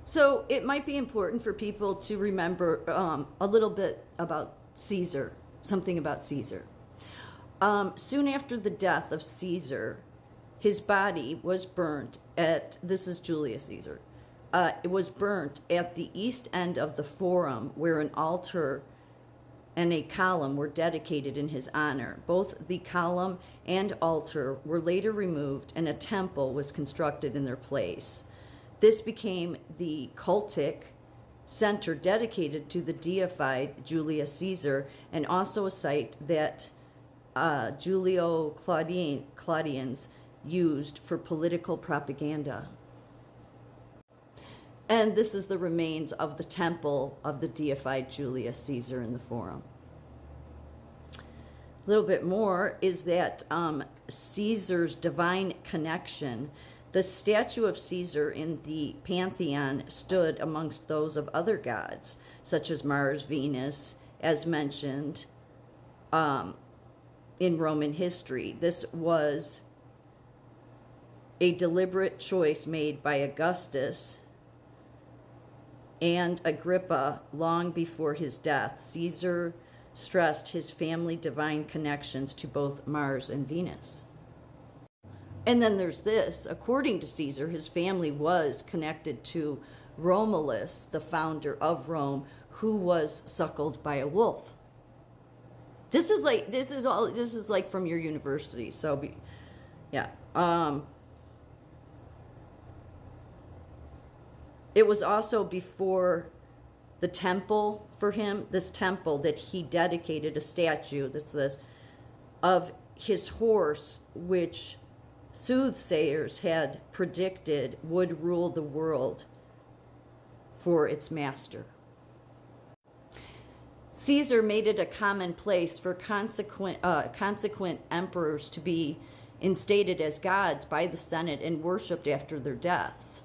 So it might be important for people to remember a little bit about Caesar, something about Caesar. Soon after the death of Caesar, his body was burnt at, this is Julius Caesar, it was burnt at the east end of the Forum, where an altar and a column were dedicated in his honor. Both the column and altar were later removed, and a temple was constructed in their place. This became the cultic center dedicated to the deified Julius Caesar, and also a site that Julio Claudians used for political propaganda. And this is the remains of the temple of the deified Julius Caesar in the Forum. A little bit more is that Caesar's divine connection. The statue of Caesar in the Pantheon stood amongst those of other gods, such as Mars, Venus, as mentioned in Roman history. This was a deliberate choice made by Augustus and Agrippa long before his death. Caesar stressed his family divine connections to both Mars and Venus. And then there's this. According to Caesar, his family was connected to Romulus, the founder of Rome, who was suckled by a wolf. This is like from your university. So, yeah. It was also before the temple for him, this temple, that he dedicated a statue, that's this, of his horse, which soothsayers had predicted would rule the world for its master. Caesar made it a commonplace for consequent emperors to be instated as gods by the Senate and worshipped after their deaths.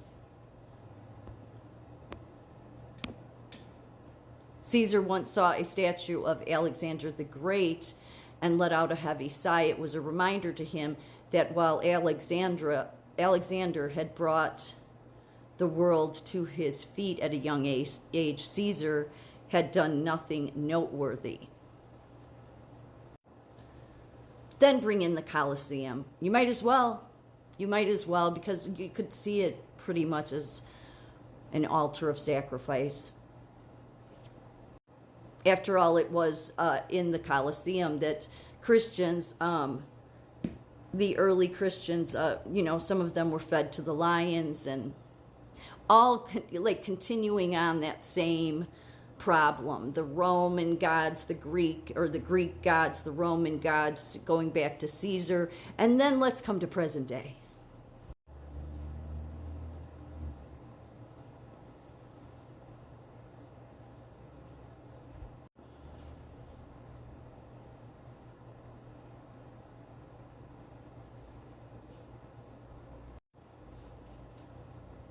Caesar once saw a statue of Alexander the Great and let out a heavy sigh. It was a reminder to him that while Alexander had brought the world to his feet at a young age, Caesar had done nothing noteworthy. Then bring in the Colosseum. You might as well, because you could see it pretty much as an altar of sacrifice. After all, it was in the Colosseum that Christians, the early Christians, some of them were fed to the lions, and all continuing on that same problem. The Roman gods, the Greek gods, the Roman gods, going back to Caesar, and then let's come to present day.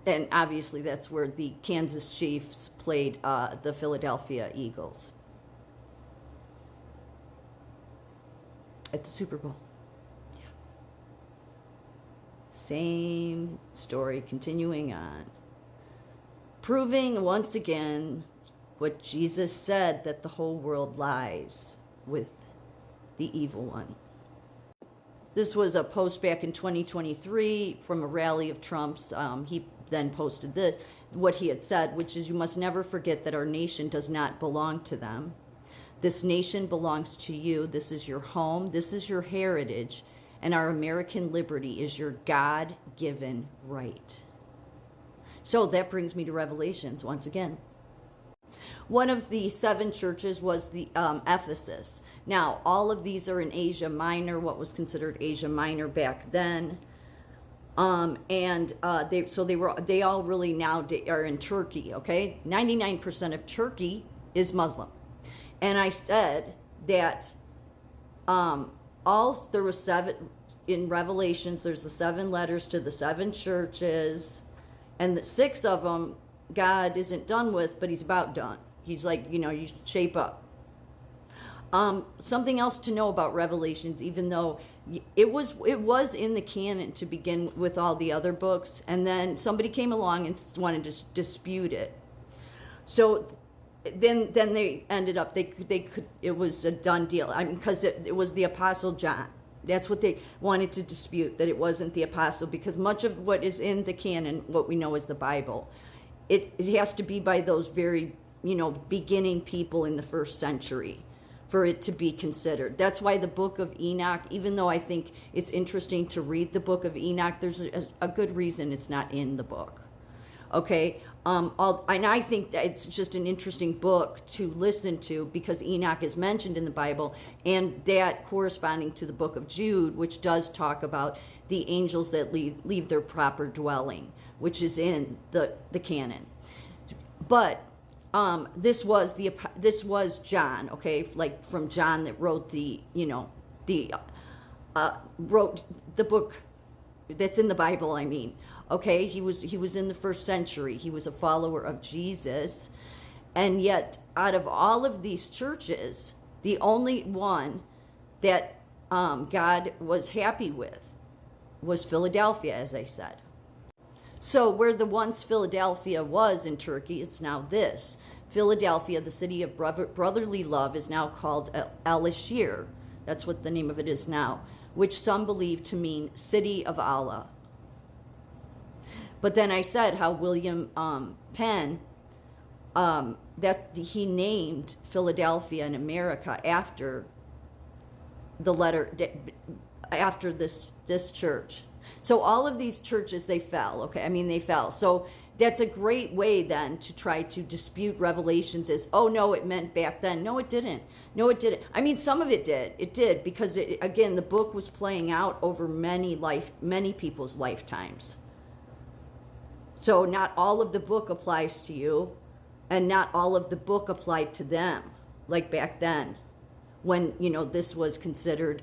And obviously that's where the Kansas Chiefs played the Philadelphia Eagles at the Super Bowl. Yeah. Same story continuing on. Proving once again what Jesus said, that the whole world lies with the evil one. This was a post back in 2023 from a rally of Trump's. He then posted this, what he had said, which is, you must never forget that our nation does not belong to them. This nation belongs to you. This is your home. This is your heritage. And our American liberty is your God-given right. So that brings me to Revelations once again. One of the 7 churches was the Ephesus. Now, all of these are in Asia Minor, what was considered Asia Minor back then. They all really now are in Turkey, okay? 99% of Turkey is Muslim. And I said that there was 7 in Revelations. There's the 7 letters to the 7 churches, and the 6 of them God isn't done with, but he's about done. He's like, you shape up. Something else to know about Revelations, even though it was in the canon to begin with all the other books, and then somebody came along and wanted to dispute it. So then they ended up they could it was a done deal. I mean, because it was the Apostle John. That's what they wanted to dispute, that it wasn't the apostle, because much of what is in the canon, what we know as the Bible, it has to be by those very beginning people in the first century for it to be considered. That's why the book of Enoch, even though I think it's interesting to read the book of Enoch, there's a good reason it's not in the book. Okay, and I think that it's just an interesting book to listen to because Enoch is mentioned in the Bible, and that corresponding to the book of Jude, which does talk about the angels that leave their proper dwelling, which is in the canon. But this was John, okay, like from John that wrote wrote the book that's in the Bible. I mean, okay, he was in the first century. He was a follower of Jesus, and yet out of all of these churches, the only one that God was happy with was Philadelphia, as I said. So where the once Philadelphia was in Turkey, it's now this. Philadelphia, the city of brotherly love, is now called Al-Ashir. That's what the name of it is now, which some believe to mean city of Allah. But then I said how William Penn, that he named Philadelphia in America after the letter, after this church. So all of these churches, they fell, okay? I mean, they fell. So that's a great way then to try to dispute Revelations as, oh, no, it meant back then. No, it didn't. No, it didn't. I mean, some of it did. It did because, again, the book was playing out over many people's lifetimes. So not all of the book applies to you, and not all of the book applied to them, like back then when, this was considered,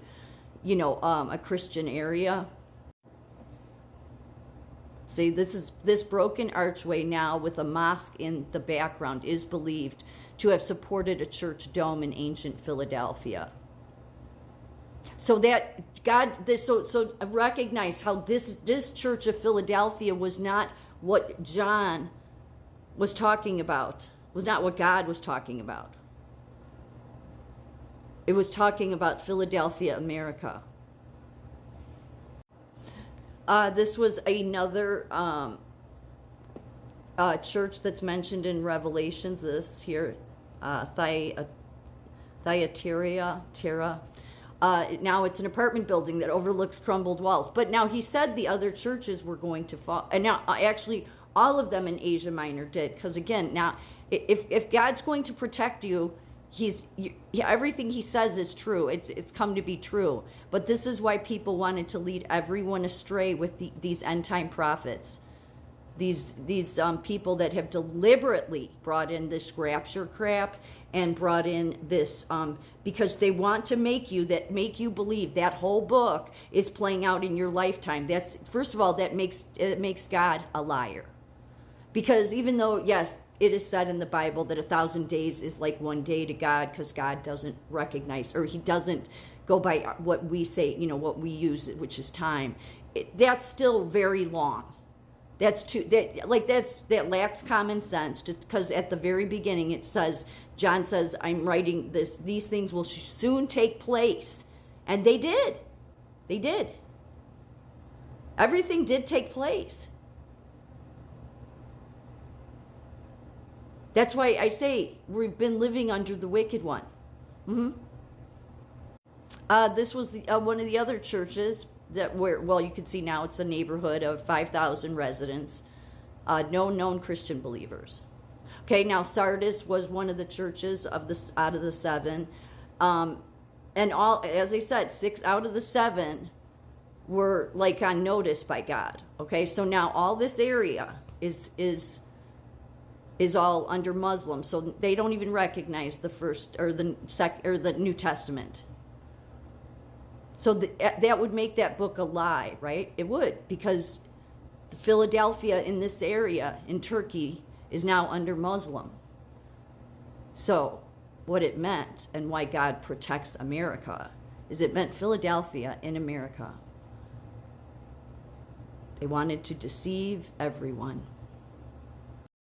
a Christian area. See, this broken archway now with a mosque in the background is believed to have supported a church dome in ancient Philadelphia. So that so recognize how this church of Philadelphia was not what John was talking about, was not what God was talking about. It was talking about Philadelphia, America. This was another church that's mentioned in Revelations. This here, Thyatira. Now it's an apartment building that overlooks crumbled walls. But now he said the other churches were going to fall. And now actually all of them in Asia Minor did. Because again, now if God's going to protect you, everything he says is true. It's come to be true. But this is why people wanted to lead everyone astray with these end time prophets. These people that have deliberately brought in this rapture crap and brought in this because they want to make you believe that whole book is playing out in your lifetime. That's, first of all, it makes God a liar. Because even though, yes, it is said in the Bible that 1,000 days is like one day to God, because God doesn't recognize, or he doesn't go by what we say, what we use, which is time. That's still very long. That lacks common sense, because at the very beginning it says, John says, I'm writing this, these things will soon take place. And they did. They did. Everything did take place. That's why I say we've been living under the wicked one. This was one of the other churches you can see now it's a neighborhood of 5,000 residents, no known Christian believers. Okay, now Sardis was one of the churches out of the 7, and all, as I said, 6 out of the 7 were like on notice by God. Okay, so now all this area is all under Muslim, so they don't even recognize the first or the New Testament. So that would make that book a lie, right? It would, because Philadelphia in this area in Turkey is now under Muslim. So what it meant and why God protects America is it meant Philadelphia in America. They wanted to deceive everyone.